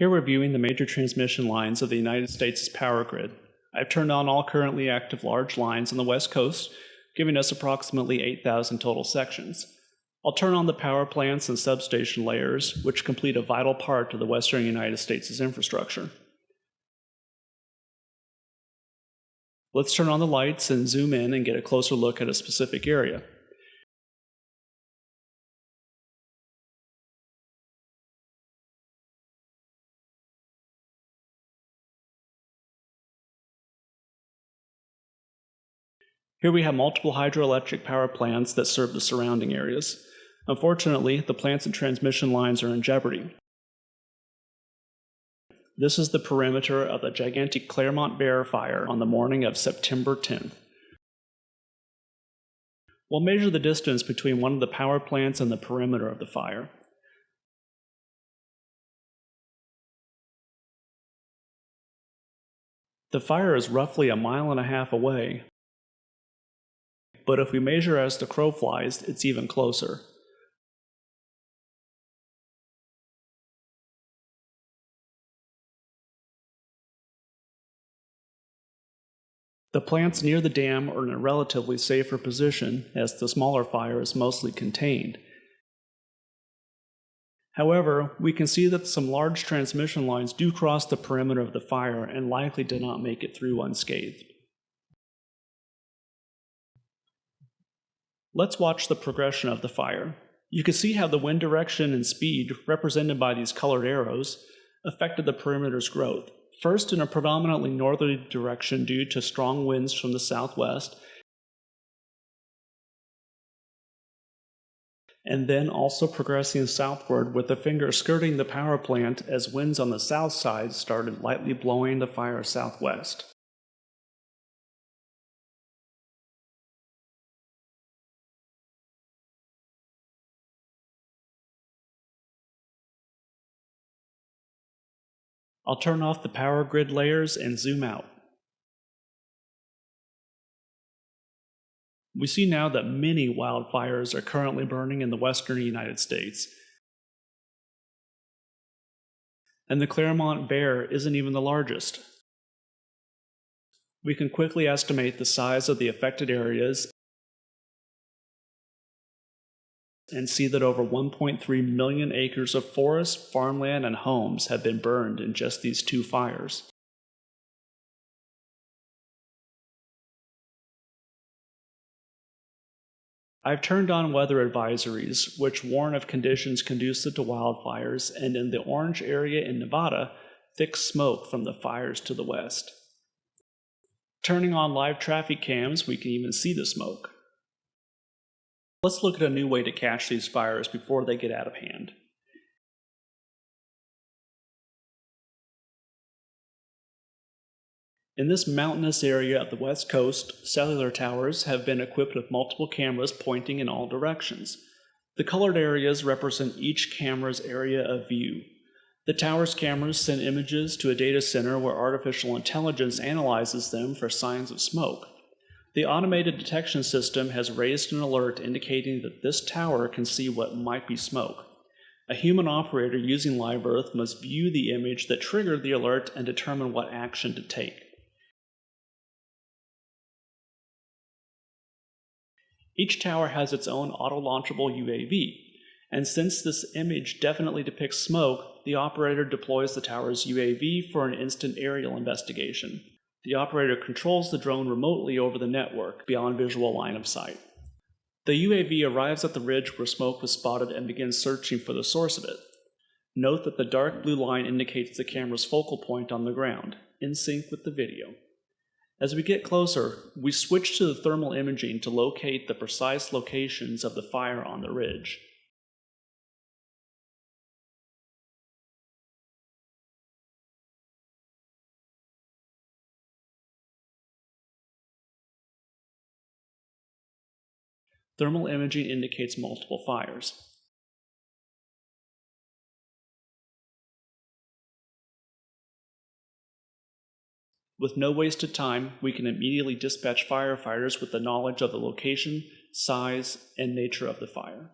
Here we're viewing the major transmission lines of the United States' power grid. I've turned on all currently active large lines on the West Coast, giving us approximately 8,000 total sections. I'll turn on the power plants and substation layers, which complete a vital part of the western United States' infrastructure. Let's turn on the lights and zoom in and get a closer look at a specific area. Here we have multiple hydroelectric power plants that serve the surrounding areas. Unfortunately, the plants and transmission lines are in jeopardy. This is the perimeter of the gigantic Claremont Bear fire on the morning of September 10th. We'll measure the distance between one of the power plants and the perimeter of the fire. The fire is roughly 1.5 miles away, but if we measure as the crow flies, it's even closer. The plants near the dam are in a relatively safer position, as the smaller fire is mostly contained. However, we can see that some large transmission lines do cross the perimeter of the fire and likely did not make it through unscathed. Let's watch the progression of the fire. You can see how the wind direction and speed, represented by these colored arrows, affected the perimeter's growth. First in a predominantly northerly direction due to strong winds from the southwest, and then also progressing southward with the finger skirting the power plant as winds on the south side started lightly blowing the fire southwest. I'll turn off the power grid layers and zoom out. We see now that many wildfires are currently burning in the western United States. And the Claremont Bear isn't even the largest. We can quickly estimate the size of the affected areas and see that over 1.3 million acres of forest, farmland, and homes have been burned in just these two fires. I've turned on weather advisories, which warn of conditions conducive to wildfires, and in the orange area in Nevada, thick smoke from the fires to the west. Turning on live traffic cams, we can even see the smoke. Let's look at a new way to catch these fires before they get out of hand. In this mountainous area of the West Coast, cellular towers have been equipped with multiple cameras pointing in all directions. The colored areas represent each camera's area of view. The tower's cameras send images to a data center where artificial intelligence analyzes them for signs of smoke. The automated detection system has raised an alert indicating that this tower can see what might be smoke. A human operator using Live Earth must view the image that triggered the alert and determine what action to take. Each tower has its own auto-launchable UAV, and since this image definitely depicts smoke, the operator deploys the tower's UAV for an instant aerial investigation. The operator controls the drone remotely over the network, beyond visual line of sight. The UAV arrives at the ridge where smoke was spotted and begins searching for the source of it. Note that the dark blue line indicates the camera's focal point on the ground, in sync with the video. As we get closer, we switch to the thermal imaging to locate the precise locations of the fire on the ridge. Thermal imaging indicates multiple fires. With no wasted time, we can immediately dispatch firefighters with the knowledge of the location, size, and nature of the fire.